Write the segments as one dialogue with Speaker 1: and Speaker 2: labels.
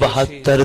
Speaker 1: 72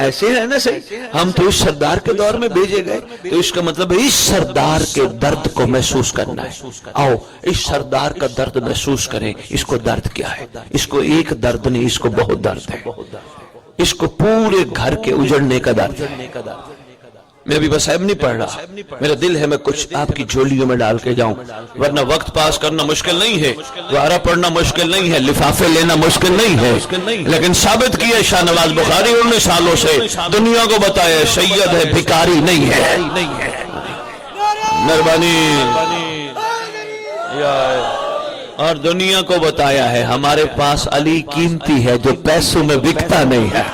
Speaker 1: ایسے ہے نا صحیح؟ ہم تو اس سردار کے دور میں بھیجے گئے، تو اس کا مطلب ہے اس سردار کے درد کو محسوس کرنا ہے۔ آؤ اس سردار کا درد محسوس کریں۔ اس کو درد کیا ہے؟ اس کو ایک درد نہیں، اس کو بہت درد ہے۔ اس کو پورے گھر کے اجڑنے کا درد ہے۔ میں ابھی بس صاحب نہیں پڑھ رہا، میرا دل ہے میں کچھ آپ کی جھولیوں میں ڈال کے جاؤں، ورنہ وقت پاس کرنا مشکل نہیں ہے، دوبارہ پڑھنا مشکل نہیں ہے، لفافے لینا مشکل نہیں ہے، لیکن ثابت کیا شاہ نواز بخاری 19 سالوں سے دنیا کو بتایا سید ہے، بھکاری نہیں ہے۔ مہربانی اور دنیا کو بتایا ہے ہمارے پاس علی قیمتی ہے جو پیسوں میں بکتا نہیں ہے۔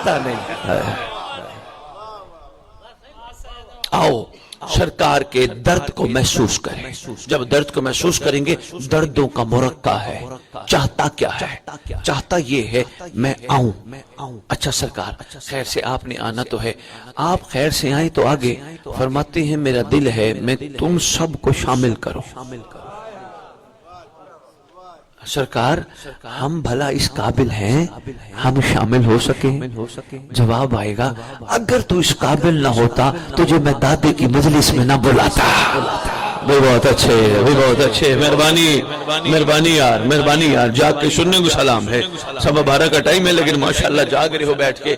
Speaker 1: آؤ سرکار کے درد کو محسوس کریں۔ جب درد کو محسوس کریں گے، دردوں کا مرقع ہے، چاہتا کیا ہے؟ چاہتا یہ ہے میں آؤں۔ اچھا سرکار خیر سے آپ نے آنا تو ہے، آپ خیر سے آئیں تو آگے فرماتے ہیں میرا دل ہے میں تم سب کو شامل کروں۔ سرکار ہم بھلا اس قابل ہیں ہم شامل ہو سکیں؟ جواب آئے گا اگر تو اس قابل نہ ہوتا تجھے میں دادے کی مجلس میں نہ بلاتا۔ بھی بہت اچھے، بھی بہت اچھے، مہربانی مہربانی یار، مہربانی یار، جاگ کے سننے کو سلام ہے۔ 12:15 کا ٹائم ہے لیکن ماشاءاللہ جاگ رہے ہو بیٹھ کے،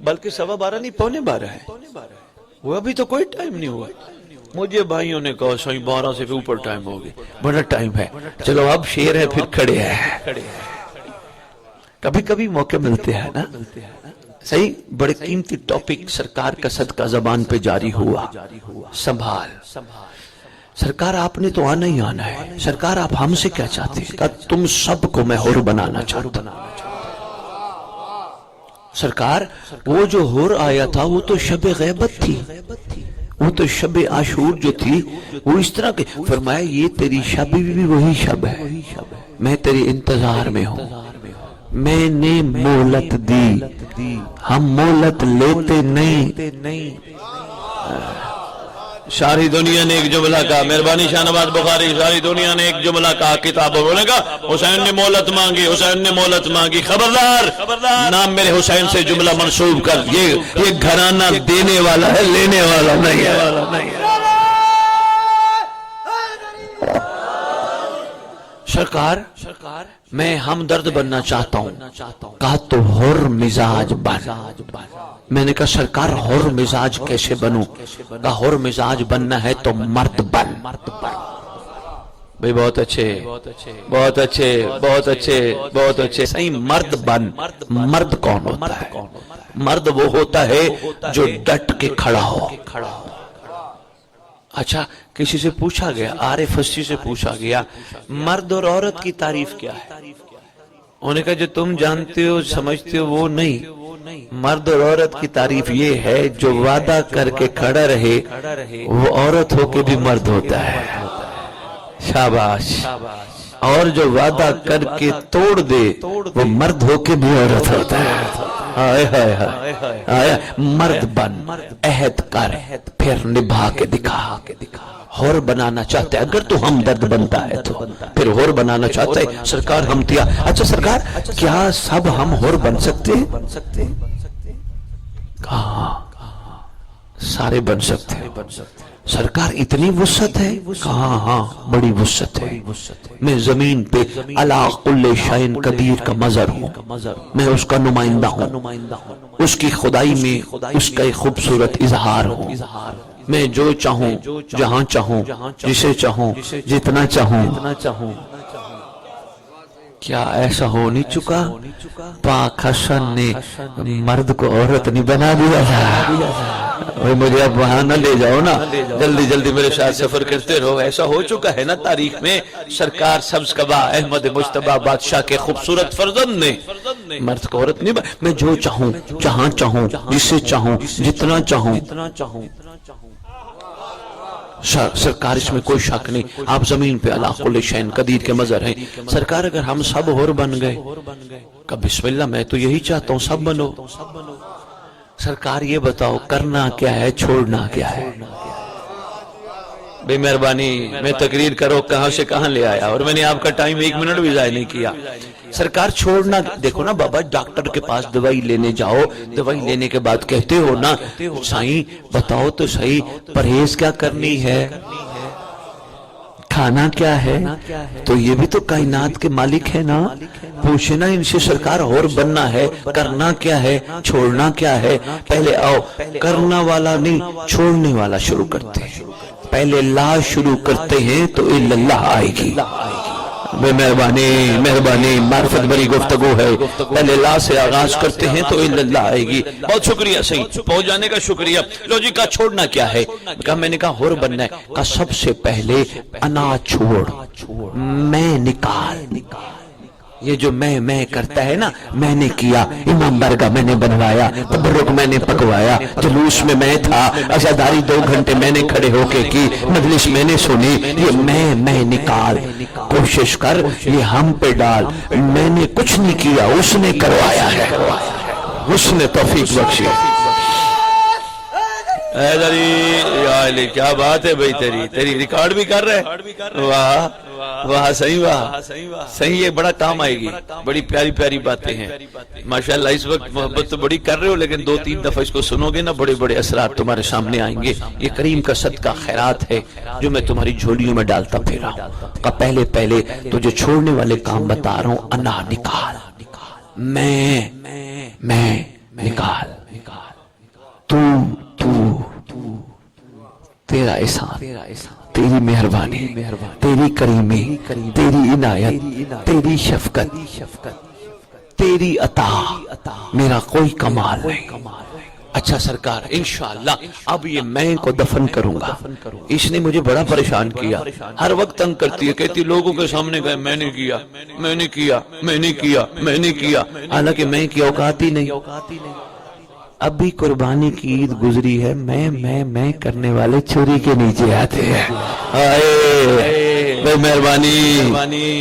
Speaker 1: بلکہ 12:15 نہیں 11:45 ہے، وہ ابھی تو کوئی ٹائم نہیں ہوا۔ مجھے بھائیوں نے کہا صحیح 12 سے بھی اوپر ٹائم ہوگی، بڑا ٹائم ہے، چلو اب شیر ہے پھر کھڑے ہیں۔ کبھی کبھی موقع ملتے ہیں نا صحیح، بڑے قیمتی ٹاپک سرکار کا صدقہ زبان پہ جاری ہوا۔ سنبھال سرکار آپ نے تو آنا ہی آنا ہے۔ سرکار آپ ہم سے کیا چاہتے ہیں؟ کہ تم سب کو میں حر بنانا چاہتا ہوں۔ سرکار وہ جو حر آیا تھا وہ تو شب غیبت تھی، وہ تو شب عاشور جو تھی وہ اس طرح کے فرمایا یہ تیری شب بھی وہی شب ہے، میں تیری انتظار میں ہوں، میں نے مہلت دی، ہم مہلت لیتے نہیں۔ ساری دنیا نے ایک جملہ کہا، مہربانی شاہ نواز بخاری، ساری دنیا نے ایک جملہ کہا کتابوں میں کہا حسین نے مہلت مانگی، حسین نے مہلت مانگی۔ خبردار نام میرے حسین سے جملہ منسوب کر، یہ گھرانہ دینے والا ہے، لینے والا نہیں ہے۔ سرکار میں ہمدرد بننا چاہتا ہوں، کہا تو حر مزاج بن۔ میں نے کہا سرکار حر مزاج کیسے بنوں؟ کہا حر مزاج بننا ہے تو مرد بن۔ بھئی بہت اچھے بہت اچھے بہت اچھے بہت اچھے، صحیح مرد بن۔ مرد کون ہوتا ہے؟ مرد وہ ہوتا ہے جو ڈٹ کے کھڑا ہو۔ اچھا کسی سے پوچھا گیا، عارف ہستی سے پوچھا گیا مرد اور عورت کی تعریف کیا ہے؟ انہوں نے کہا جو تم جانتے ہو سمجھتے ہو وہ نہیں، مرد اور عورت کی تعریف یہ ہے جو وعدہ کر کے کھڑا رہے وہ عورت ہو کے بھی مرد ہوتا ہے۔ شاباش۔ اور جو وعدہ کر کے توڑ دے وہ مرد ہو کے بھی عورت ہوتا ہے۔ آیا مرد بن، عہد کر، پھر نبھا کے دکھا۔ حر بنانا چاہتا ہے اگر تو ہمدرد بنتا ہے تو پھر حر بنانا چاہتا ہے سرکار ہمتیا۔ اچھا سرکار کیا سب ہم حر بن سکتے ہیں؟ کہاں سارے بن سکتے ہیں سرکار، اتنی وسعت ہے؟ کہاں ہاں بڑی وسعت ہے۔ میں زمین پہ علی کل شیء قدیر کا مظہر ہوں، میں اس کا نمائندہ ہوں، اس کی خدائی میں اس کا ایک خوبصورت اظہار ہوں۔ میں جو چاہوں جہاں چاہوں جسے چاہوں جتنا چاہوں۔ کیا ایسا ہو نہیں چکا؟ پاک حسن نے مرد کو عورت نہیں بنا دیا تھا؟ مجھے اب وہاں نہ لے جاؤ نا، جلدی جلدی میرے ساتھ سفر کرتے رہو۔ ایسا ہو چکا ہے نا تاریخ میں، سرکار سبز قبا احمد مجتبی بادشاہ کے خوبصورت فرزند نے مرد کو عورت نہیں بنا۔ میں جو چاہوں جہاں چاہوں جسے چاہوں جتنا چاہوں۔ سرکار اس میں کوئی شک نہیں، آپ زمین پہ علی کل شیء قدیر کے مظہر ہیں۔ سرکار اگر ہم سب حر بن گئے، کہ بسم اللہ میں تو یہی چاہتا ہوں سب بنو۔ سرکار یہ بتاؤ کرنا کیا ہے چھوڑنا کیا ہے؟ بے مہربانی میں تقریر کرو کہاں سے کہاں لے آیا، اور میں نے آپ کا ٹائم 1 منٹ بھی ضائع نہیں کیا۔ سرکار چھوڑنا دیکھو نا بابا، ڈاکٹر کے پاس دوائی لینے جاؤ، دوائی لینے کے بعد کہتے ہو نا سائیں بتاؤ تو صحیح پرہیز کیا کرنی ہے، کھانا کیا ہے، تو یہ بھی تو کائنات کے مالک ہے نا، پوچھنا ان سے سرکار اور بننا ہے، کرنا کیا ہے، چھوڑنا کیا ہے، پہلے آؤ کرنا والا نہیں چھوڑنے والا شروع کرتے ہیں، پہلے لا شروع کرتے ہیں تو اللہ آئے گی۔ مہربانی معرفت بری گفتگو ہے، پہلے لا سے آغاز کرتے ہیں تو اللہ آئے گی۔ بہت شکریہ صحیح پہنچ جانے کا شکریہ۔ لو جی کہا چھوڑنا کیا ہے، کہا میں نے کہا ہور بننا ہے، کہا سب سے پہلے انا چھوڑ، میں نکال، یہ جو میں کرتا ہے نا، میں نے کیا، امام بارگاہ میں نے بنوایا، تبرک میں نے پکوایا، جلوس میں تھا، عزاداری 2 گھنٹے میں نے کھڑے ہو کے کی، مجلس میں نے سنی، یہ میں نکال، کوشش کر یہ ہم پہ ڈال، میں نے کچھ نہیں کیا، اس نے کروایا ہے، اس نے توفیق بخشی۔ کیا بات ہے بھئی، تیری ریکارڈ بھی کر رہے، واہ واہ صحیح، واہ صحیح، یہ بڑا کام آئے گی، بڑی پیاری پیاری باتیں ہیں ماشاءاللہ۔ اس وقت محبت تو بڑی کر رہے ہو لیکن 2-3 دفعہ اس کو سنو گے نا، بڑے بڑے اثرات تمہارے سامنے آئیں گے۔ یہ کریم کا صدقہ خیرات ہے جو میں تمہاری جھولیوں میں ڈالتا پھرا ہوں۔ کہ پہلے تجھے چھوڑنے والے کام بتا رہا ہوں، انا نکال، میں نکال، تو تیرا احسان، تیری مہربانی، تیری کریمی، تیری عنایت، تیری شفقت، تیری عطا، میرا کوئی کمال نہیں۔ اچھا سرکار انشاءاللہ اب یہ میں کو دفن کروں گا، اس نے مجھے بڑا پریشان کیا، ہر وقت تنگ کرتی ہے، کہتی لوگوں کے سامنے گئے میں نے کیا، میں نے کیا، میں نے کیا، میں نے کیا، حالانکہ میں کی اوقات ہی نہیں۔ اب بھی قربانی کی عید گزری ہے، میں کرنے والے چوری کے نیچے آتے ہیں۔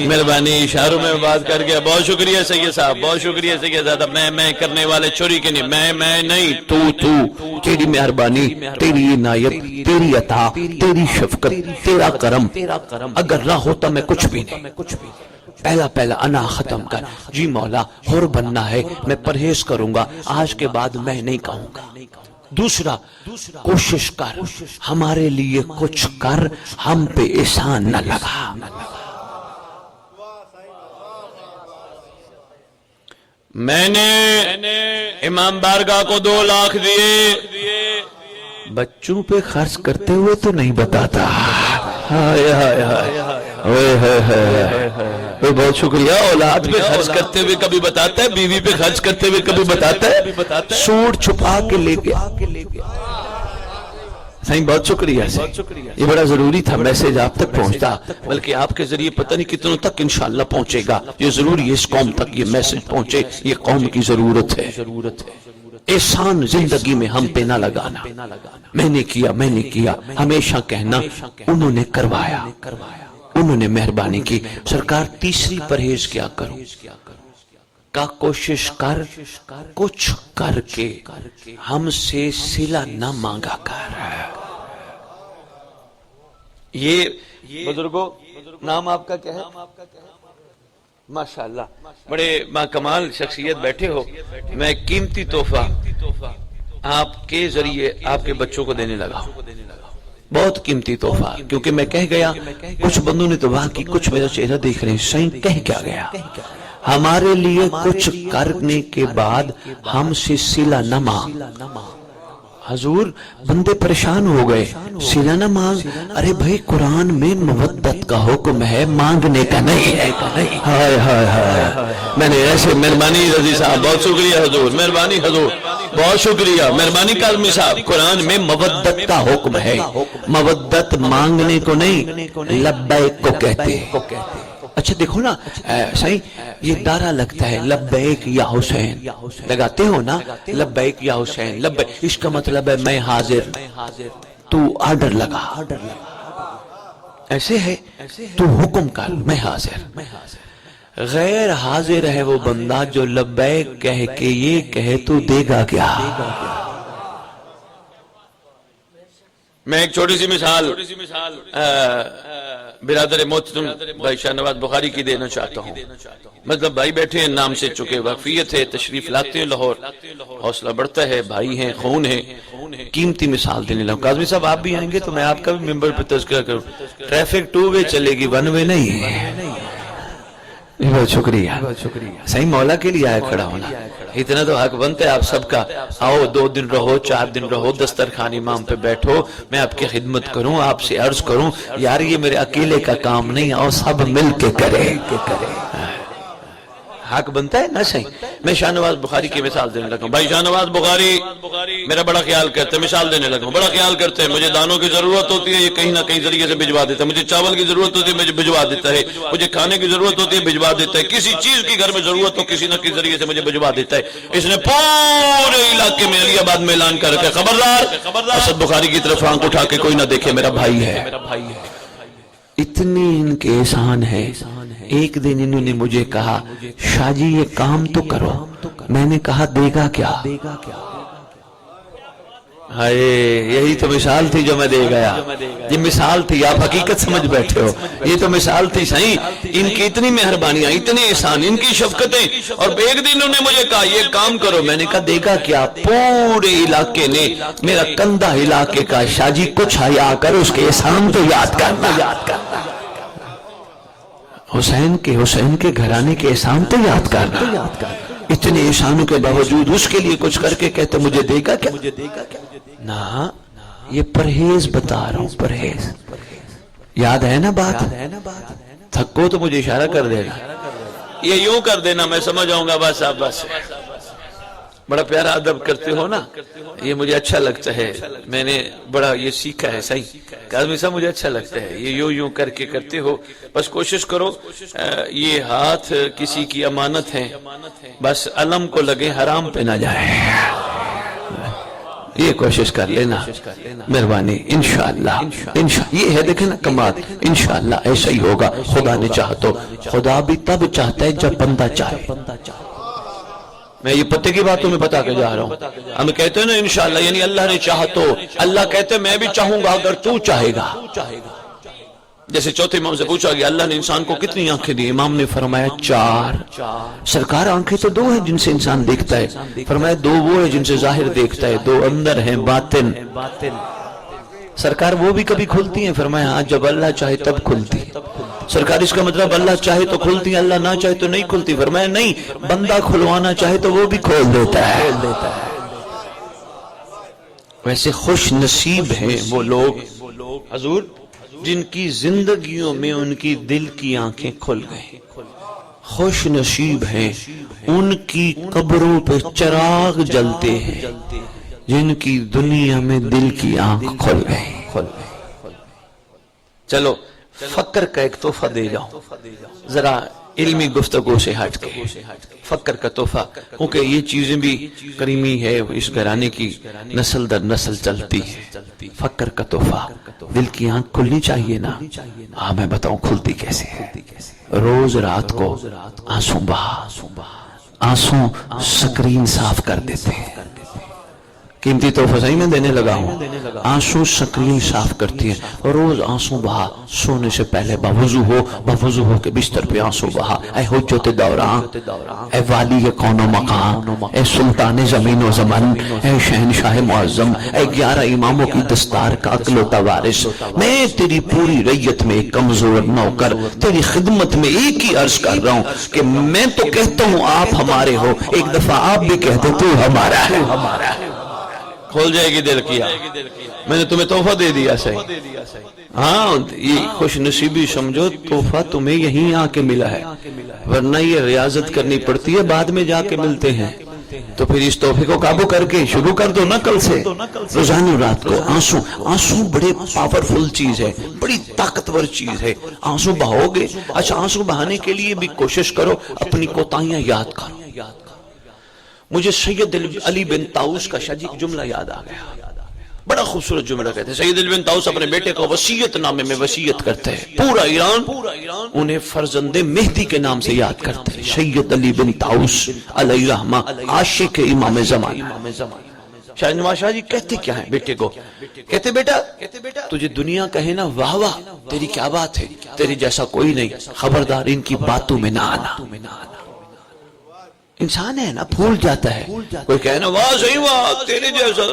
Speaker 1: مہربانی اشاروں میں بات کر گیا، بہت شکریہ سید صاحب، بہت شکریہ سید صاحب۔ میں کرنے والے چوری کے نہیں، میں نہیں، تو تیری مہربانی، تیری عنایت، تیری عطا، تیری شفقت، تیرا کرم، اگر نہ ہوتا میں کچھ بھی نہیں۔ پہلا انا ختم کر، جی مولا ہور بننا ہے، میں پرہیز کروں گا، آج کے بعد میں نہیں کہوں گا۔ دوسرا کوشش کر، ہمارے لیے کچھ کر، ہم پہ احسان نہ لگا۔ میں نے امام بارگاہ کو 2 لاکھ دیے، بچوں پہ خرچ کرتے ہوئے تو نہیں بتاتا۔ بہت شکریہ، اولاد پہ خرچ کرتے ہوئے کبھی بتاتا ہے، بیوی پہ خرچ کرتے ہوئے کبھی بتاتا ہے، سوٹ چھپا کے لے گیا۔ صحیح بہت شکریہ، یہ بڑا ضروری تھا میسج آپ تک پہنچتا، بلکہ آپ کے ذریعے پتہ نہیں کتنوں تک انشاءاللہ پہنچے گا، یہ ضروری ہے اس قوم تک یہ میسج پہنچے، یہ قوم کی ضرورت ہے۔ احسان زندگی میں ہم پہ نہ لگانا، میں نے کیا، ہمیشہ کہنا انہوں نے کروایا، انہوں نے مہربانی کی۔ سرکار تیسری پرہیز کیا کروں، کا کوشش کر کچھ کر کے ہم سے صلہ نہ مانگا کر۔ یہ بزرگوں نام آپ کا کیا ہے؟ ماشاءاللہ بڑے کمال شخصیت بیٹھے ہو، میں قیمتی تحفہ آپ کے ذریعے آپ کے بچوں کو دینے لگا ہوں، بہت قیمتی تحفہ، کیونکہ میں کہہ گیا، کچھ بندوں نے تو وہاں کی، کچھ میرا چہرہ دیکھ رہے ہیں، صحیح کہہ کیا گیا، ہمارے لیے کچھ کرنے کے بعد ہم سے صلہ نہ مانگ۔ حضور بندے پریشان ہو گئے، صلہ نہ مانگ، ارے بھائی قرآن میں مودت کا حکم ہے، مانگنے کا نہیں ہے۔ ہائے ہائے ہائے، میں نے ایسے مہربانی رضی صاحب بہت شکریہ حضور، مہربانی حضور بہت شکریہ، مہربانی کاظمی صاحب، قرآن میں مودت کا حکم ہے، مودت مانگنے کو نہیں لبیک کو کہتے ہیں۔ اچھا دیکھو نا صحیح، یہ دارہ لگتا ہے لبیک یا حسین، لگاتے ہو نا لبیک یا حسین، لبیک، اس کا مطلب ہے میں حاضر، تو آرڈر لگا، ایسے ہے تو حکم کر میں حاضر۔ غیر حاضر ہے وہ بندہ جو لبیک کہہ کے یہ کہے تو دے گا کیا۔ میں ایک چھوٹی سی مثال برادر محترم بھائی شاہ نواز بخاری کی دینا چاہتا ہوں. مطلب بھائی بیٹھے ہیں، نام سے چکے، واقفیت ہے، تشریف لاتے ہیں لاہور، حوصلہ بڑھتا ہے، بھائی ہیں، خون ہے، قیمتی مثال دینے لگا. کاظمی صاحب آپ بھی آئیں گے تو میں آپ کا بھی ممبر پہ تذکرہ کروں. ٹریفک 2 وے چلے گی، 1 وے نہیں. بہت شکریہ. صحیح مولا کے لیے آیا کھڑا ہونا، اتنا تو حق بنتا ہے آپ سب کا. آؤ 2 دن رہو، 4 دن رہو، دسترخوان امام پہ بیٹھو، میں آپ کی خدمت کروں، آپ سے عرض کروں یار یہ میرے اکیلے کا کام نہیں، آؤ سب مل کے کرے. حق بنتا ہے نا. صحیح میں شاہ نواز بخاری کی مثال دینے لگا ہوں. بھائی شاہ نواز بخاری میرا بڑا خیال کرتے ہیں، مثال دینے لگا ہوں، بڑا خیال کرتے ہیں. مجھے دانوں کی ضرورت ہوتی ہے، یہ کہیں نہ کہیں ذریعے سے بھجوا دیتا ہے. مجھے چاول کی ضرورت ہوتی ہے، مجھے بھجوا دیتا ہے. مجھے کھانے کی ضرورت ہوتی ہے، بھجوا دیتا ہے. کسی چیز کی گھر میں ضرورت ہو کسی نہ کسی ذریعے سے مجھے بھجوا دیتا ہے. اس نے پورے علاقے میں علی آباد میں اعلان کر رکھا، خبردار اسد بخاری کی طرف آنکھ اٹھا کے کوئی نہ دیکھے، میرا بھائی ہے. اتنی ان کے احسان ہے. ایک دن انہوں نے مجھے کہا شاہ جی یہ کام تو کرو. میں نے کہا دے گا کیا؟ ہائے یہی تو مثال تھی جو میں دے گیا. یہ مثال تھی، آپ حقیقت سمجھ بیٹھے ہو. یہ تو مثال تھی. صحیح ان کی اتنی مہربانیاں، اتنے احسان، ان کی شفقتیں. اور ایک دن انہوں نے مجھے کہا یہ کام کرو. میں نے کہا دے گا کیا؟ پورے علاقے نے میرا کندھا علاقے کا شاہ جی کچھ حیا کر اس کے احسان تو یاد کرنا. حسین کے گھرانے کے احسان تو یاد کرنا. اتنے احسانوں کے باوجود اس کے لیے کچھ کر کے کہتے مجھے دے گا کیا؟ نا یہ پرہیز بتا رہا ہوں، پرہیز. یاد ہے نا بات؟ تھکو تو مجھے اشارہ کر دینا، یہ یوں کر دینا، میں سمجھ آؤں گا. بس آپ بس بڑا پیارا ادب کرتے ہو نا، یہ مجھے اچھا لگتا ہے. میں نے بڑا یہ سیکھا ہے. صحیح کاظمی صاحب مجھے اچھا لگتا ہے یہ یوں کر کے کرتے ہو. بس کوشش کرو یہ ہاتھ کسی کی امانت ہیں، بس علم کو لگے حرام پہ نہ جائے. یہ کوشش کر لینا مہربانی. انشاءاللہ یہ ہے دیکھیں نا کمال. انشاءاللہ ایسا ہی ہوگا. خدا نے چاہا تو. خدا بھی تب چاہتا ہے جب بندہ چاہے. میں یہ پتے کی باتوں میں بتا کے جا رہا ہوں. ہم کہتے ہیں نا انشاءاللہ یعنی اللہ نے چاہا تو. اللہ کہتے ہیں میں بھی چاہوں گا اگر تو چاہے گا. جیسے چوتھے امام سے پوچھا گیا اللہ نے انسان کو کتنی آنکھیں دی؟ امام نے فرمایا 4. سرکار آنکھیں تو 2 ہیں جن سے انسان دیکھتا ہے. فرمایا 2 وہ ہیں جن سے ظاہر دیکھتا ہے، 2 اندر ہیں باطن. سرکار وہ بھی کبھی کھلتی ہیں؟ فرمایا ہاں جب اللہ چاہے تب کھلتی. سرکار اس کا مطلب اللہ چاہے تو کھلتی ہیں، اللہ نہ چاہے تو نہیں کھلتی. فرمایا نہیں، بندہ کھلوانا چاہے تو وہ بھی کھول دیتا ہے. ویسے خوش نصیب ہیں وہ لوگ حضور جن کی زندگیوں میں ان کی دل کی آنکھیں کھل گئیں. خوش نصیب ہیں ان کی قبروں پہ چراغ جلتے ہیں جن کی دنیا میں دل کی آنکھ کھل گئی. چلو فقر کا ایک تحفہ دے جاؤں ذرا علمی گفتگو سے ہٹ کے. فقر کا تحفہ کیونکہ یہ چیزیں بھی کریمی ہے، اس گھرانے کی نسل در نسل چلتی ہے. فقر کا تحفہ دل کی آنکھ کھلنی چاہیے نا. ہاں میں بتاؤں کھلتی کیسے ہے. روز رات کو آنسو بہا، آنسو سکرین صاف کر دیتے ہیں. قیمتی تحفہ صحیح میں دینے لگا ہوں. آنسو سکرین صاف کرتی ہے. روز آنسو بہا، سونے سے پہلے بوضو ہو کے بستر پہ آنسو بہا. اے حجت دوران، اے والی کون و مقام، اے سلطان زمین و زمن، اے شہنشاہ معظم، اے 11 اماموں کی دستار کا اکلوتا وارث، میں تیری پوری ریت میں ایک کمزور نوکر تیری خدمت میں ایک ہی عرض کر رہا ہوں کہ میں تو کہتا ہوں آپ ہمارے ہو، ایک دفعہ آپ بھی کہتے تو ہمارا ہے. کھول جائے گی دل کی. میں نے تمہیں تحفہ دے دیا. صحیح ہاں یہ خوش نصیبی سمجھو تحفہ تمہیں یہیں آ کے ملا ہے، ورنہ یہ ریاضت کرنی پڑتی ہے، بعد میں جا کے ملتے ہیں. تو پھر اس تحفے کو قابو کر کے شروع کر دو نا کل سے. روزانہ رات کو آنسو بڑے پاورفل چیز ہے، بڑی طاقتور چیز ہے. آنسو بہاؤ گے. اچھا آنسو بہانے کے لیے بھی کوشش کرو اپنی کوتاہیاں یاد کرو. مجھے سید علی بن طاؤس کا شاہ جی جملہ یاد آ گیا. بڑا خوبصورت جملہ کہتے ہیں. سید علی بن طاؤس اپنے بیٹے کو وصیت نامے میں وصیت کرتے ہیں. پورا ایران انہیں فرزند مہدی کے نام سے یاد کرتے ہیں. سید علی بن طاؤس علیہ الرحمہ عاشق امام زمان. شاہ نواز شاہ جی کہتے کیا ہیں بیٹے کو؟ کہتے بیٹا تجھے دنیا کہے نا واہ واہ تیری کیا بات ہے، تیری جیسا کوئی نہیں، خبردار ان کی باتوں میں نہ آنا۔ انسان ہے نا بھول جاتا ہے، کوئی کہے نا واہ صحیح واہ تیرے جیسا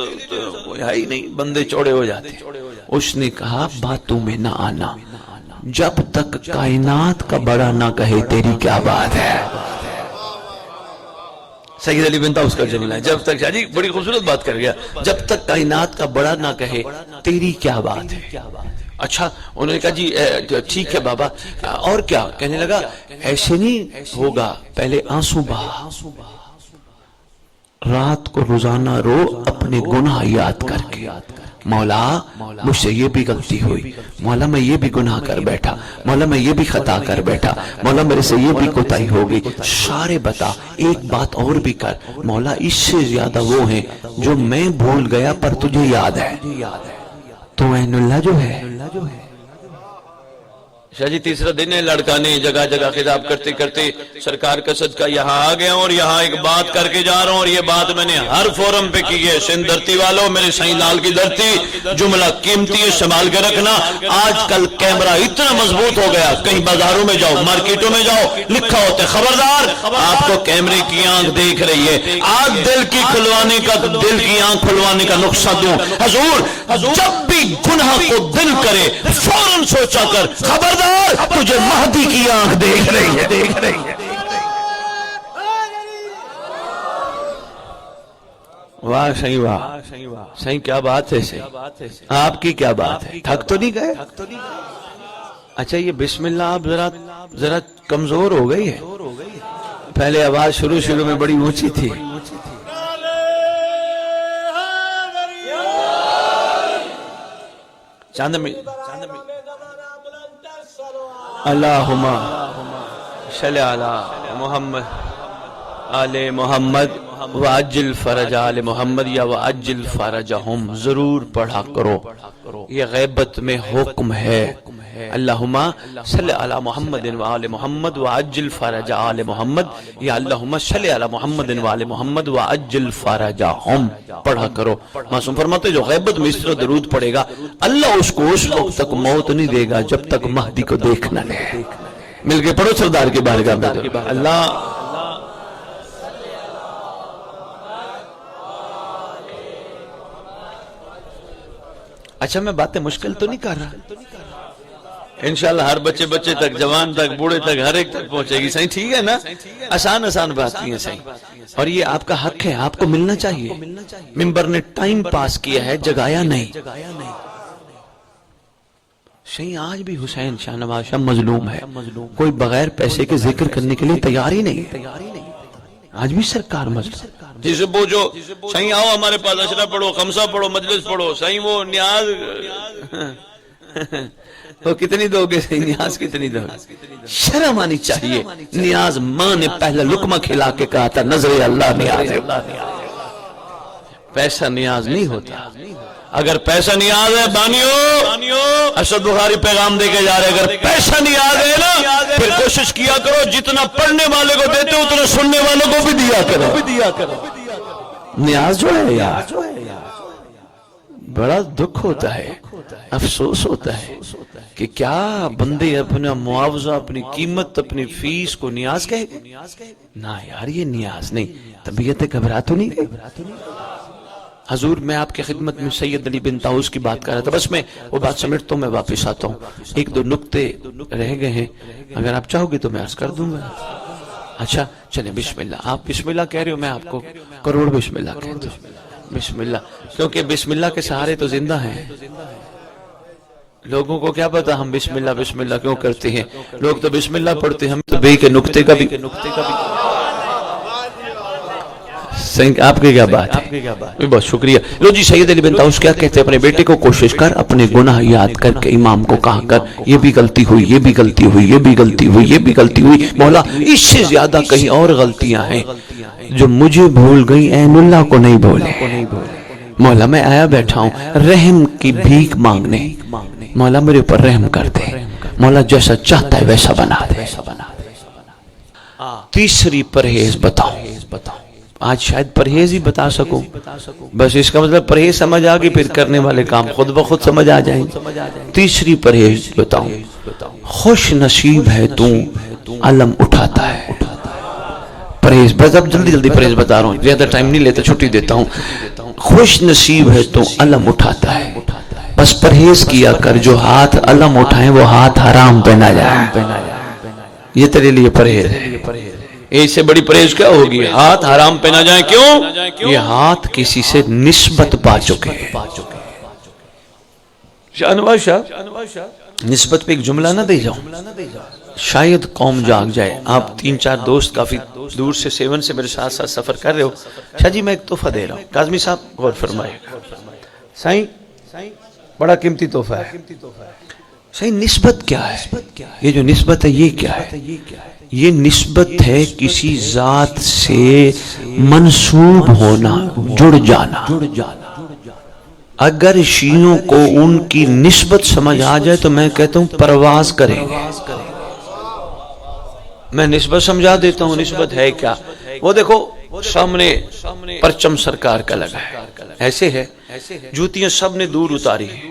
Speaker 1: کوئی ہے ہی نہیں، بندے چوڑے ہو جاتے۔ اس نے کہا باتوں میں نہ آنا، جب تک کائنات کا بڑا نہ کہے تیری کیا بات ہے۔ سید علی بن طاؤس کا جملہ ہے، جب تک، شاہ جی بڑی خوبصورت بات کر گیا، جب تک کائنات کا بڑا نہ کہے تیری کیا بات ہے۔ اچھا انہوں نے کہا جی ٹھیک ہے بابا اور کیا؟ کہنے لگا ایسے نہیں ہوگا، پہلے آنسو بہا، رات کو روزانہ رو اپنے گناہ یاد کر کے، مولا مجھ سے یہ بھی غلطی ہوئی، مولا میں یہ بھی گناہ کر بیٹھا، مولا میں یہ بھی خطا کر بیٹھا، مولا میرے سے یہ بھی کوتاہی ہو گئی، سارے بتا، ایک بات اور بھی کر، مولا اس سے زیادہ وہ ہیں جو میں بھول گیا پر تجھے یاد ہے۔ تو عین اللہ جو ہے۔ شاہ جی تیسرا دن ہے، لڑکا نے جگہ جگہ خطاب کرتے کرتے سرکار کا صدقہ یہاں آ گیا اور یہاں ایک بات کر کے جا رہا ہوں، اور یہ بات میں نے ہر فورم پہ کی ہے۔ سندھ دھرتی والوں، میرے سائیں لال کی دھرتی، جملہ قیمتی ہے، سنبھال کے رکھنا۔ آج کل کیمرہ اتنا مضبوط ہو گیا، کہیں بازاروں میں جاؤ، مارکیٹوں میں جاؤ، لکھا ہوتا ہے خبردار آپ کو کیمرے کی آنکھ دیکھ رہی ہے، آج دل کی کھلوانے کا، دل کی آنکھ کھلوانے کا نقصہ دوں۔ حضور جب بھی گناہ کو دل کرے فوراً سوچا کر، خبردار تجھے مہدی کی آنکھ دیکھ رہی ہے، دیکھ رہی ہے۔ واہ صحیح، واہ صحیح، کیا بات ہے صحیح، آپ کی کیا بات ہے، تھک تو نہیں گئے؟ اچھا یہ بسم اللہ آپ ذرا کمزور ہو گئی ہے، پہلے آواز شروع میں بڑی اونچی تھی۔ چاند میں اللہم صلی علی محمد آل محمد وعجل فرج آل محمد یا وعجل فرجہم ضرور پڑھا کرو، یہ غیبت میں حکم ہے۔ اللہم صلی علی محمد وآل محمد وعجل فرج آل محمد یا اللہم صلی علی محمد وآل محمد وعجل فرجہم پڑھا کرو۔ معصوم فرماتے جو غیبت میں اس طرح درود پڑھے گا اللہ اس کو اس وقت تک موت نہیں دے گا جب تک مہدی کو دیکھ نہ لے۔ مل کے پڑھو سردار کی بارگاہ میں، اللہ اچھا میں باتیں مشکل تو نہیں کر رہا، انشاءاللہ ہر بچے تک، جوان تک، بوڑھے تک، ہر ایک تک پہنچے گی، صحیح ٹھیک ہے نا؟ آسان بات نہیں ہے صحیح، اور یہ آپ کا حق ہے، آپ کو ملنا چاہیے۔ ممبر نے ٹائم پاس کیا ہے، جگایا نہیں۔ صحیح آج بھی حسین شاہ نواز شاہ مظلوم ہے، کوئی بغیر پیسے کے ذکر کرنے کے لیے تیار ہی نہیں ہے، آج بھی سرکار مظلوم۔ جسے پوچھو صحیح آؤ ہمارے پاس اشرا پڑھو، خمسہ پڑھو، مجلس پڑھو، صحیح وہ نیاز وہ کتنی دو گے، صحیح نیاز کتنی دو گے؟ شرم آنی چاہیے۔ نیاز ماں نے پہلا لقمہ کھلا کے کہا تھا نظر اللہ نیاز ہے، پیسہ نیاز نہیں ہوتا۔ اگر پیسہ نیاز ہے بانیو، ارشد بخاری پیغام دے کے جا رہے، اگر پیسہ نیاز ہے نا پھر کوشش کیا کرو جتنا پڑھنے والے کو دیتے ہو اتنا سننے والوں کو بھی دیا کرو۔ نیاز جو ہے یار بڑا دکھ ہوتا ہے، افسوس ہوتا ہے کہ کیا بندے اپنا معاوضہ، اپنی قیمت، اپنی فیس کو نیاز کہے گے؟ نہ یار یہ نیاز نہیں، طبیعت گھبرا تو نہیں گئی۔ حضور میں آپ کی خدمت میں سید علی بن طاؤس کی بات کر رہا تھا، بس میں وہ بات سمیٹتا ہوں، میں واپس آتا ہوں، ایک دو نکتے رہ گئے ہیں، اگر آپ چاہو گے تو میں عرض کر دوں گا۔ اچھا چلیں بسم اللہ، آپ بسم اللہ کہہ رہے ہو، میں آپ کو کروڑ بسم اللہ کہتا ہوں، بسم اللہ، کیونکہ بسم اللہ کے سہارے تو زندہ ہیں۔ لوگوں کو کیا پتا ہم بسم اللہ کیوں کرتے ہیں، لوگ تو بسم اللہ پڑھتے ہیں، ہم تو بے کے نکتے کا بھی۔ آپ کی کیا بات ہے، بہت شکریہ۔ لو جی سید علی بن طاؤس کیا کہتے ہیں اپنے بیٹے کو، کوشش کر اپنے گناہ یاد کر کے امام کو کہا کر یہ بھی غلطی ہوئی، یہ بھی غلطی ہوئی، یہ بھی غلطی ہوئی، یہ بھی غلطی ہوئی، مولا اس سے زیادہ کہیں اور غلطیاں ہیں جو مجھے بھول گئی، عین اللہ کو نہیں بھولے۔ مولا میں آیا بیٹھا ہوں رحم کی بھیک مانگنے، مولا میرے اوپر رحم کر دے، مولا جیسا چاہتا ہے ویسا بنا دے۔ تیسری پرہیز بتاؤں، آج شاید پرہیز ہی بتا سکوں، بس اس کا مطلب پرہیز سمجھ آگے، پھر کرنے والے کام خود بخود سمجھ آ جائیں گے۔ تیسری پرہیز بتاؤں، خوش نصیب ہے تو علم اٹھاتا ہے۔ پرہیز بس اب جلدی جلدی پرہیز بتا رہا ہوں، زیادہ ٹائم نہیں لیتا، چھٹی دیتا ہوں۔ خوش نصیب ہے تو علم اٹھاتا ہے، بس پرہیز کیا کر، جو ہاتھ علم اٹھائیں وہ ہاتھ حرام پہ نہ جائے۔ یہ تیرے لیے پرہیز ہے۔ اس سے بڑی پرہیز کیا ہوگی؟ ہاتھ حرام پہ نہ جائیں۔ کیوں؟ یہ ہاتھ کسی سے نسبت پا چکے ہیں۔ شاہنواز شاہ، نسبت پہ ایک جملہ نہ دے جاؤں، شاید قوم جاگ جائے۔ آپ 3-4 دوست کافی دور سے 7 سے میرے ساتھ ساتھ سفر کر رہے ہو۔ شاہ جی میں ایک تحفہ دے رہا ہوں، کاظمی صاحب غور فرمائے گا۔ سائیں بڑا قیمتی تحفہ ہے۔ سائیں نسبت کیا ہے؟ یہ جو نسبت ہے یہ کیا ہے؟ یہ نسبت ہے کسی ذات سے منسوب ہونا، جڑ جانا۔ اگر شیعوں کو ان کی نسبت سمجھ آ جائے تو میں کہتا ہوں پرواز کریں گے۔ میں نسبت سمجھا دیتا ہوں، نسبت ہے کیا؟ وہ دیکھو سامنے پرچم سرکار کا لگا ہے، ایسے ہے، جوتیاں سب نے دور اتاری ہیں۔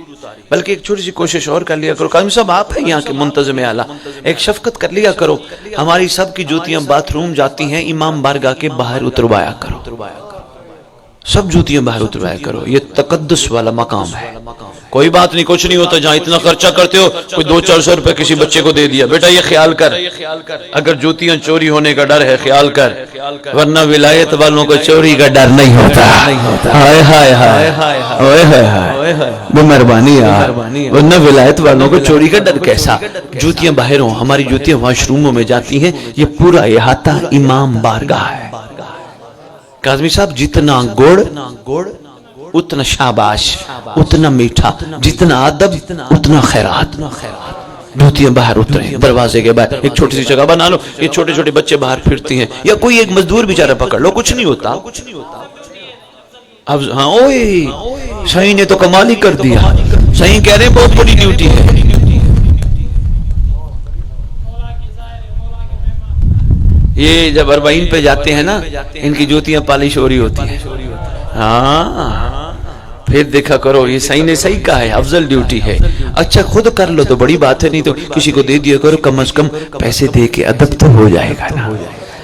Speaker 1: بلکہ ایک چھوٹی سی کوشش اور کر لیا کرو، کاظمی صاحب آپ ہیں یہاں کے منتظم اعلیٰ، ایک شفقت کر لیا کرو، ہماری سب کی جوتیاں باتھ روم جاتی ہیں، امام بارگاہ کے باہر اتروایا کرو، سب جوتیاں باہر اتروایا کرو۔ یہ تقدس والا مقام ہے۔ کوئی بات نہیں، کچھ نہیں ہوتا، جہاں اتنا خرچہ کرتے ہو کوئی 200-400 روپے کسی بچے کو دے دیا، بیٹا یہ خیال کر، اگر جوتیاں چوری ہونے کا ڈر ہے خیال کر، ورنہ ولایت والوں کو چوری کا ڈر نہیں ہوتا۔ ہائے ہائے ہائے ہائے ہائے، وہ مہربانی یار، ورنہ ولایت والوں کو چوری کا ڈر کیسا؟ جوتیاں باہر ہوں، ہماری جوتیاں واش روموں میں جاتی ہیں، یہ پورا احاطہ امام بارگاہ ہے۔ کاظمی صاحب جتنا گڑ اتنا شاباش، اتنا میٹھا، جتنا ادب اتنا خیرات۔ جوتیاں باہر اتریں، دروازے کے باہر ایک چھوٹی سی جگہ بنا لو، یہ چھوٹے چھوٹے بچے باہر پھرتی ہیں، یا کوئی ایک مزدور بیچارہ پکڑ لو، کچھ نہیں ہوتا۔ اب ہاں اوئے صحیح نے تو کمال ہی کر دیا، صحیح کہہ رہے ہیں بہت بڑی ڈیوٹی ہے۔ یہ جب 40 پہ جاتے ہیں نا، ان کی جوتیاں پالش ہو رہی ہوتی ہیں۔ ہاں پھر دیکھا کرو، یہ صحیح نے صحیح کہا ہے، افضل ڈیوٹی ہے۔ اچھا خود کر لو تو بڑی بات ہے، نہیں تو کسی کو دے دیا کرو، کم از کم پیسے دے کے ادب تو ہو جائے گا نا۔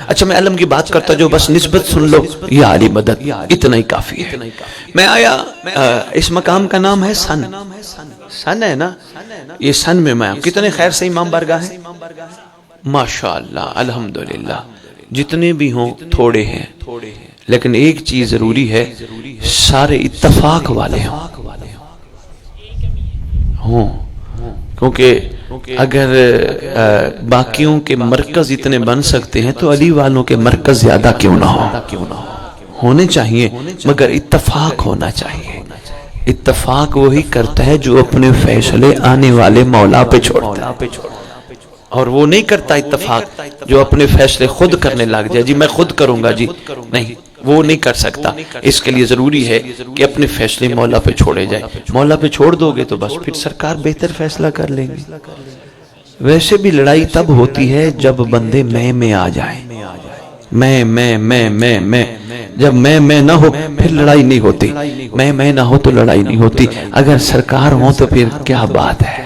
Speaker 1: اچھا میں علم کی بات کرتا جو بس نسبت سن لو، یہ عالی مدد، اتنا ہی کافی ہے۔ میں آیا، اس مقام کا نام ہے سن، سن ہے نا، یہ سن میں آیا۔ کتنے خیر سے امام بارگاہ ہیں؟ ماشاءاللہ الحمدللہ، جتنے بھی ہوں تھوڑے ہیں، لیکن ایک چیز ضروری ہے، سارے اتفاق والے ہوں، کیونکہ اگر باقیوں کے مرکز اتنے بن سکتے ہیں تو علی والوں کے مرکز زیادہ کیوں نہ ہونے چاہیے، مگر اتفاق ہونا چاہیے۔ اتفاق وہی کرتا ہے جو اپنے فیصلے آنے والے مولا پہ چھوڑتا ہے، اور وہ نہیں کرتا اتفاق جو اپنے فیصلے خود کرنے لگ جائے، جی میں خود کروں گا، جی نہیں، وہ نہیں کر سکتا۔ اس کے لیے ضروری ہے کہ اپنے فیصلے مولا پہ چھوڑے جائے۔ مولا پہ چھوڑ دو گے تو بس پھر سرکار بہتر فیصلہ کر لیں گے۔ ویسے بھی لڑائی تب ہوتی ہے جب بندے میں آ جائیں، میں جب میں نہ ہو پھر لڑائی نہیں ہوتی، میں نہ ہو تو لڑائی نہیں ہوتی۔ اگر سرکار ہو تو پھر کیا بات ہے۔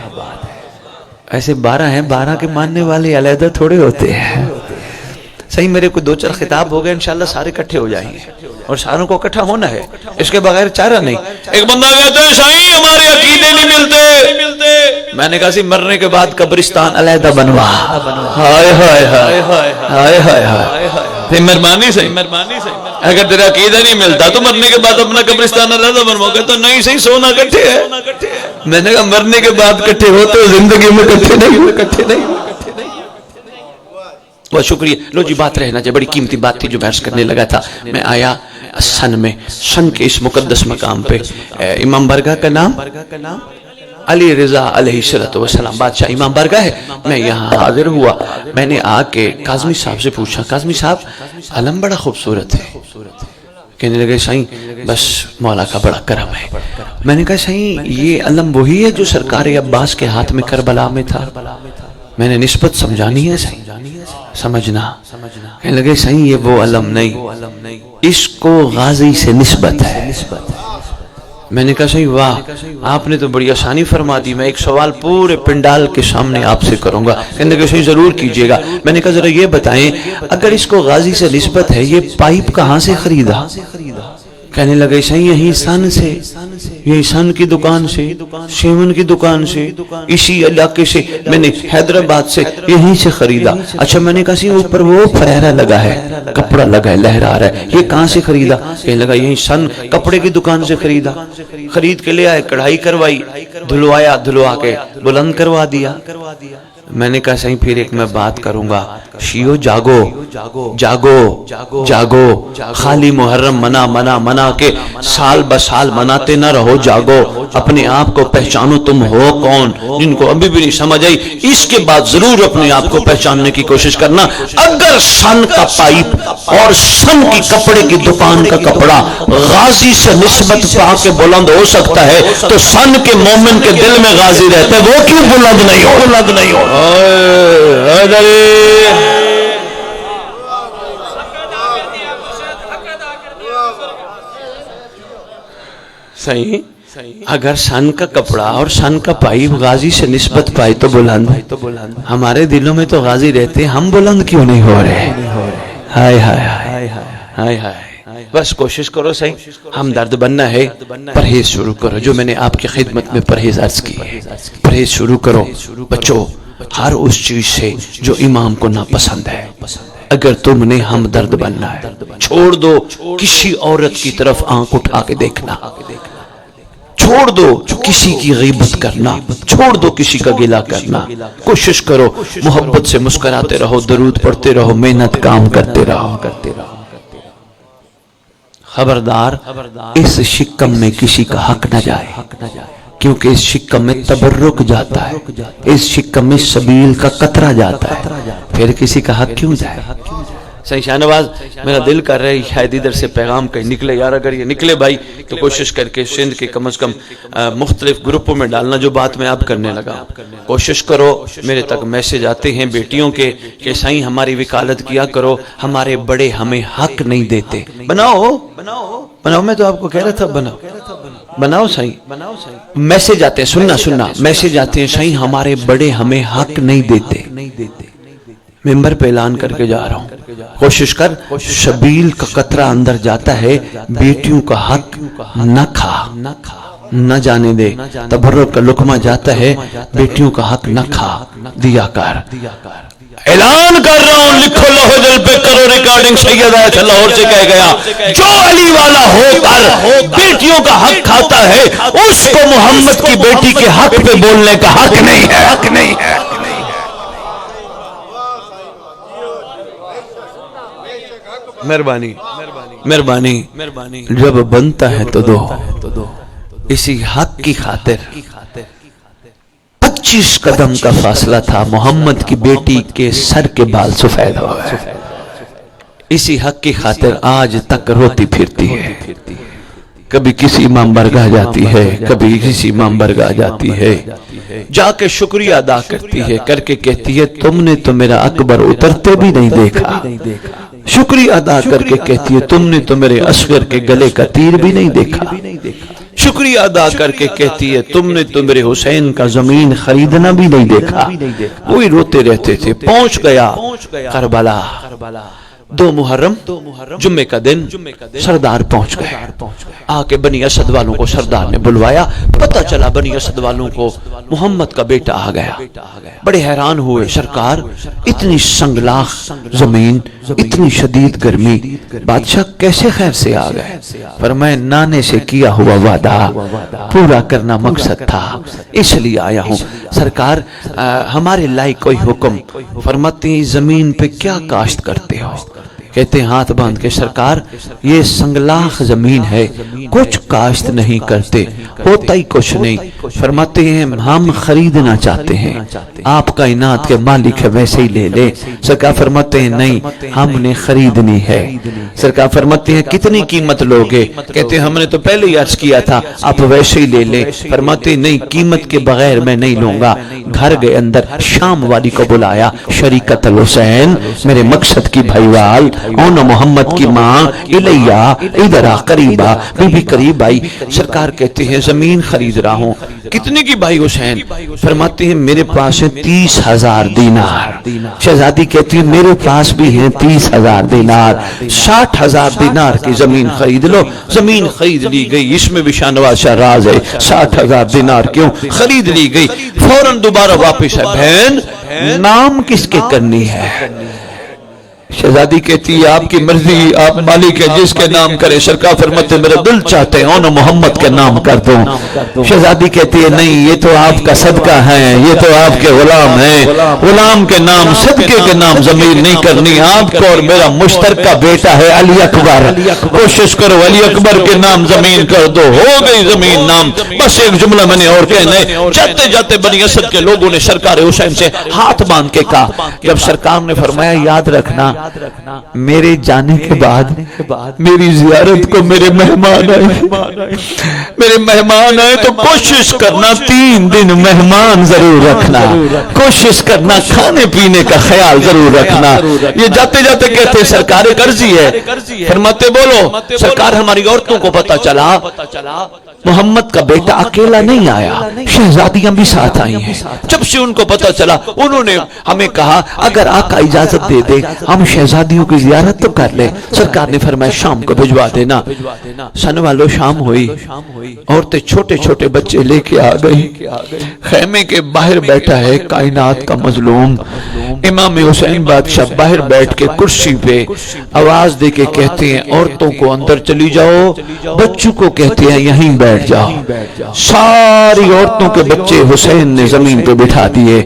Speaker 1: ایسے 12 ہیں، 12 کے ماننے والے علیحدہ تھوڑے ہوتے ہیں۔ صحیح میرے کو 2-4 خطاب ہو گئے، انشاءاللہ سارے اکٹھے ہو جائیں گے، اور ساروں کو اکٹھا ہونا ہے، اس کے بغیر چارہ نہیں۔ ایک بندہ کہتا ہے صحیح ہمارے عقیدے نہیں ملتے، میں نے کہا سی مرنے کے بعد قبرستان علیحدہ بنوا۔ ہائے ہائے ہائے ہائے ہائے ہائے، مہربانی سے اگر تیرا عقیدہ نہیں ملتا تو مرنے کے بعد اپنا قبرستان علیحدہ بنواؤ۔ کہتا نہیں صحیح سونا اکٹھے ہے۔ میں نے کہا مرنے کے بعد اکٹھے ہوتے ہو، زندگی میں اکٹھے نہیں۔ بہت شکریہ۔ لو جی بات رہنا چاہیے، بڑی قیمتی بات تھی جو میں عرض کرنے لگا تھا۔ میں آیا سن میں، سن کے اس مقدس مقام پہ، امام بارگاہ کا نام علی رضا علیہ السلام بادشاہ امام بارگاہ ہے۔ میں یہاں حاضر ہوا، میں نے آ کے کاظمی صاحب سے پوچھا، کاظمی صاحب علم بڑا خوبصورت ہے۔ کہنے لگے صحیح بس مولا کا بڑا کرم ہے۔ میں نے کہا صحیح یہ علم وہی ہے جو سرکار عباس کے ہاتھ میں کربلا میں تھا؟ میں نے نسبت سمجھانی ہے، صحیح سمجھنا۔ کہنے لگے صحیح یہ وہ علم نہیں، عشق کو غازی سے نسبت ہے۔ میں نے کہا صحیح، واہ آپ نے تو بڑی آسانی فرما دی، میں ایک سوال پورے پنڈال کے سامنے آپ سے کروں گا۔ کہنے کہ صحیح ضرور کیجئے گا۔ میں نے کہا ذرا یہ بتائیں اگر اس کو غازی سے نسبت ہے، یہ پائپ کہاں سے خریدا؟ کہنے لگے صحیح یہی سن سے، یہی سن کی دکان سے، سیون کی دکان سے، اسی علاقے سے، میں نے حیدرآباد سے یہیں سے خریدا۔ اچھا میں نے کہا سی اوپر وہ پھیرا لگا ہے، کپڑا لگا ہے، لہرا رہا ہے، یہ کہاں سے خریدا؟ کہنے لگا یہی سن کپڑے کی دکان سے خریدا۔ خرید کے لے آئے، کڑھائی کروائی، دھلوایا، دھلوا کے بلند کروا دیا۔ میں نے کہا صحیح پھر ایک میں بات کروں گا، شیعو جاگو جاگو جاگو، خالی محرم منا کے سال بسال مناتے نہ رہو، جاگو، اپنے آپ کو پہچانو تم ہو کون۔ جن کو ابھی بھی نہیں سمجھ آئی اس کے بعد ضرور اپنے آپ کو پہچاننے کی کوشش کرنا۔ اگر سن کا پائپ اور سن کی کپڑے کی دکان کا کپڑا غازی سے نسبت پا کے بلند ہو سکتا ہے تو سن کے مومن کے دل میں غازی رہتا ہے، وہ کیوں بلند نہیں ہو؟ صحیح، اگر سن کا کپڑا اور سن کا پائپ غازی سے نسبت پائے تو بلند، ہمارے دلوں میں تو غازی رہتے، ہم بلند کیوں نہیں ہو رہے؟ ہائے ہائے ہائے ہائے ہائے۔ بس کوشش کرو صحیح، ہم درد بننا ہے، پرہیز شروع کرو، جو میں نے آپ کی خدمت میں پرہیز عرض کی ہے، پرہیز شروع کرو بچو ہر اس چیز سے جو امام کو ناپسند ہے۔ اگر تم نے ہم درد بننا ہے، چھوڑ دو کسی عورت کی طرف آنکھ اٹھا کے دیکھنا، چھوڑ دو کسی کی غیبت کرنا، چھوڑ دو کسی کا گلہ کرنا، کوشش کرو محبت سے مسکراتے رہو، درود پڑھتے رہو، محنت کام کرتے رہو۔ خبردار اس شکم میں کسی کا حق نہ جائے، کیونکہ اس شکم میں تبرک جاتا ہے، اس شکم میں سبیل کا قطرہ جاتا ہے، پھر کسی کا حق کیوں جائے؟ صحیح شاہنواز، میرا دل کر رہا ہے شاید ادھر سے پیغام کہیں نکلے یار، اگر یہ نکلے بھائی تو کوشش کر کے سندھ کے کم از کم مختلف گروپوں میں ڈالنا جو بات میں اب کرنے لگا۔ کوشش کرو، میرے تک میسج آتے ہیں بیٹیوں کے کہ سائیں ہماری وکالت کیا کرو، ہمارے بڑے ہمیں حق نہیں دیتے۔ بناؤ، میں تو آپ کو کہہ رہا تھا بناؤ سائیں، میسج آتے ہیں، سننا میسج آتے ہیں سائیں ہمارے بڑے ہمیں حق نہیں دیتے۔ ممبر پہ اعلان کر کے جا رہا ہوں، کوشش کر، شبیل کا قطرہ اندر جاتا ہے، بیٹیوں کا حق نہ کھا، نہ جانے دے، تبرک کا لقمہ جاتا ہے، بیٹیوں کا حق نہ کھا، دیا کر۔ اعلان کر رہا ہوں، لکھو لوح دل پہ، کرو ریکارڈنگ، سید آیت لاہور سے کہہ گیا جو علی والا ہو کر بیٹیوں کا حق کھاتا ہے اس کو محمد کی بیٹی کے حق پہ بولنے کا حق نہیں ہے۔ مہربانی، جب بنتا ہے تو دو، اسی حق کی خاطر 25 قدم کا فاصلہ تھا، محمد کی بیٹی کے سر کے بال سفید ہو گئے، اسی حق کی خاطر آج تک روتی پھرتی ہے، کبھی کسی امام برگاہ جاتی ہے، کبھی کسی امام برگاہ جاتی ہے، جا کے شکریہ ادا کرتی ہے، کر کے کہتی ہے تم نے تو میرا اکبر اترتے بھی نہیں دیکھا، شکریہ ادا کر کے کہتی ہے تم نے تو میرے اصغر کے گلے کا تیر بھی نہیں دیکھا، شکریہ ادا کر کے کہتی ہے تم نے تو میرے حسین کا زمین خریدنا بھی نہیں دیکھا۔ وہی روتے رہتے تھے، پہنچ گیا کربلا، 2 محرم جمعے کا دن، سردار پہنچ گئے، آ کے بنی اسد والوں کو سردار نے بلوایا، پتہ چلا بنی اسد والوں کو محمد کا بیٹا آ گیا، بڑے حیران ہوئے، سرکار اتنی سنگلاخ زمین، اتنی شدید گرمی، بادشاہ کیسے خیر سے آ گئے؟ فرمایا نانے سے کیا ہوا وعدہ پورا کرنا مقصد تھا، اس لیے آیا ہوں۔ سرکار ہمارے لائق کوئی حکم؟ فرماتے ہیں زمین پہ کیا کاشت کرتے ہو؟ کہتے ہیں ہاتھ باندھ کے سرکار یہ سنگلاخ زمین ہے، کچھ کاشت نہیں کرتے، ہوتا ہی کچھ نہیں۔ فرماتے ہیں ہم خریدنا چاہتے ہیں، آپ کائنات کے مالک ہے ویسے ہی لے لے۔ سرکار فرماتے ہیں نہیں، ہم نے خریدنی ہے۔ سرکار فرماتے ہیں کتنی قیمت لوگے؟ کہتے ہیں ہم نے تو پہلے ہی عرض کیا تھا، آپ ویسے ہی لے لیں۔ فرماتے ہیں نہیں، قیمت کے بغیر میں نہیں لوں گا۔ گھر گئے اندر، شام والی کو بلایا، شریکت الحسین، میرے مقصد کی بھائیوال، اون محمد کی ماں الیہ ادھر آ قریبا، بی بی قریب آئی، سرکار کہتے ہیں زمین خرید رہا ہوں۔ کتنے کی بھائی حسین؟ فرماتے ہیں میرے پاس ہے 30,000 دینار۔ شہزادی کہتی ہے میرے پاس بھی ہیں 30,000 دینار، 60,000 دینار کی زمین خرید لو۔ زمین خرید لی گئی، اس میں بھی شاہنواز شاہ راز ہے، 60,000 دینار کیوں خرید لی گئی۔ فوراً دوبارہ واپس ہے، بہن نام کس کے کرنی ہے؟ شہزادی کہتی ہے آپ کی مرضی، آپ مالک ہے، جس کے نام کرے۔ سرکار فرماتے میرا دل چاہتے ہیں اون محمد کے نام کر دوں۔ شہزادی کہتی ہے نہیں، یہ تو آپ کا صدقہ ہے، یہ تو آپ کے غلام ہیں، غلام کے نام صدقے کے نام زمین نہیں کرنی، آپ کو اور میرا مشترکہ بیٹا ہے علی اکبر، کوشش کرو علی اکبر کے نام زمین کر دو۔ ہو گئی زمین نام۔ بس ایک جملہ میں نے اور کہنا ہے، جاتے جاتے بنی اسد کے لوگوں نے سرکار حسین سے ہاتھ باندھ کے کہا، جب سرکار نے فرمایا یاد رکھنا میرے جانے کے بعد میری زیارت کو میرے مہمان آئے تو کوشش کرنا 3 دن مہمان ضرور رکھنا، کوشش کرنا کھانے پینے کا خیال ضرور رکھنا۔ یہ جاتے جاتے کہتے سرکار ایک عرضی ہے، فرماتے بولو۔ سرکار ہماری عورتوں کو پتا چلا محمد کا بیٹا اکیلا نہیں آیا، شہزادیاں بھی ساتھ آئی ہیں۔ جب سے ان کو پتا چلا انہوں نے ہمیں کہا اگر آقا اجازت دے دے ہم شہزادیوں کی زیارت تو کر لیں۔ سرکار نے فرمایا شام کو بھجوا دینا۔ سن والو شام ہوئی، عورتیں چھوٹے چھوٹے بچے لے کے آ گئی۔ خیمے کے باہر بیٹھا ہے کائنات کا مظلوم امام حسین بادشاہ، باہر بیٹھ کے کرسی پہ آواز دے کے کہتے ہیں عورتوں کو اندر چلی جاؤ، بچوں کو کہتے ہیں یہیں بیٹھ جاؤ۔ ساری عورتوں کے بچے حسین نے زمین پہ بٹھا دیے۔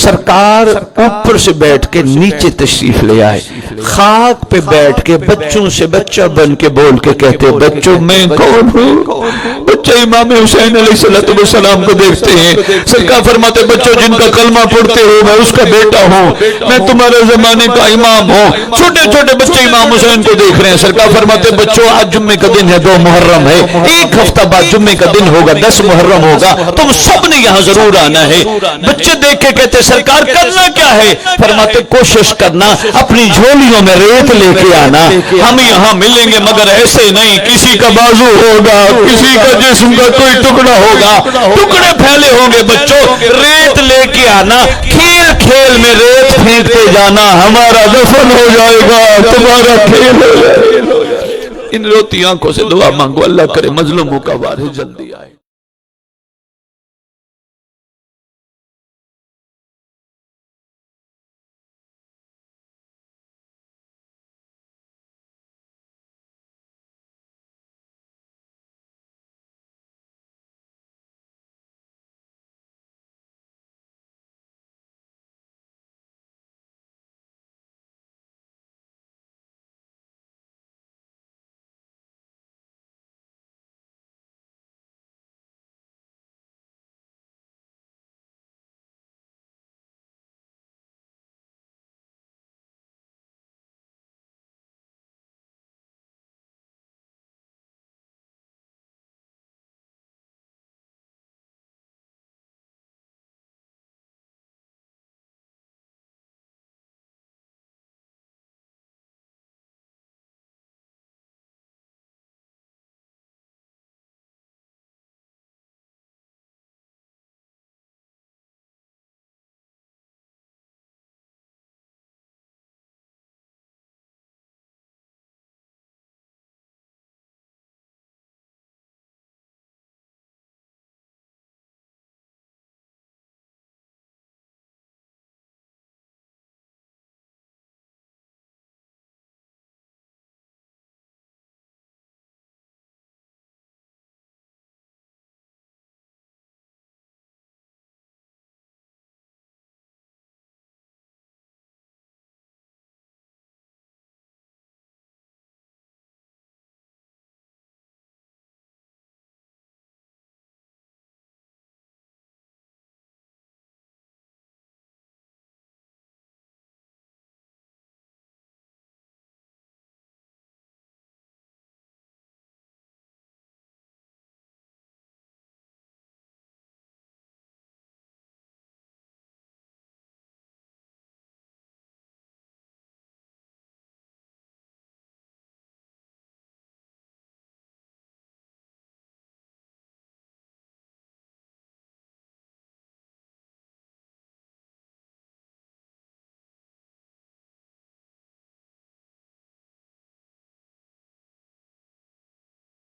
Speaker 1: سرکار اوپر سے بیٹھ کے نیچے تشریف لے آئے، خاک پہ بیٹھ کے بچوں سے بچہ بن کے بول کے کہتے بچوں میں کون ہوں؟ بچے امام حسین علیہ السلام کو دیکھتے ہیں۔ سرکار فرماتے بچوں جن کا کلمہ پڑھتے ہو میں اس کا بیٹا ہوں، میں تمہارے زمانے کا امام ہوں۔ چھوٹے چھوٹے بچے امام حسین کو دیکھ رہے ہیں۔ سرکار فرماتے بچوں آج جمعے کا دن ہے، 2 محرم ہے، ایک ہفتہ بعد جمعے کا دن ہوگا، 10 محرم ہوگا، تم سب نے یہاں ضرور آنا ہے۔ بچے دیکھ کے کہتے سرکار کرنا کیا ہے؟ فرماتے کوشش کرنا اپنی جھولیوں میں ریت لے کے آنا، ہم یہاں ملیں گے مگر ایسے نہیں، کسی کا بازو ہوگا، کسی کا جسم کا کوئی ٹکڑا ہوگا، ٹکڑے پھیلے ہوں گے، بچوں ریت لے کے آنا، کھیل کھیل میں ریت پھینکتے جانا، ہمارا دفن ہو جائے گا، تمہارا کھیل ہو جائے گا۔ ان روتی آنکھوں سے دعا مانگو اللہ کرے مظلوموں کا وارث جلدی آئے۔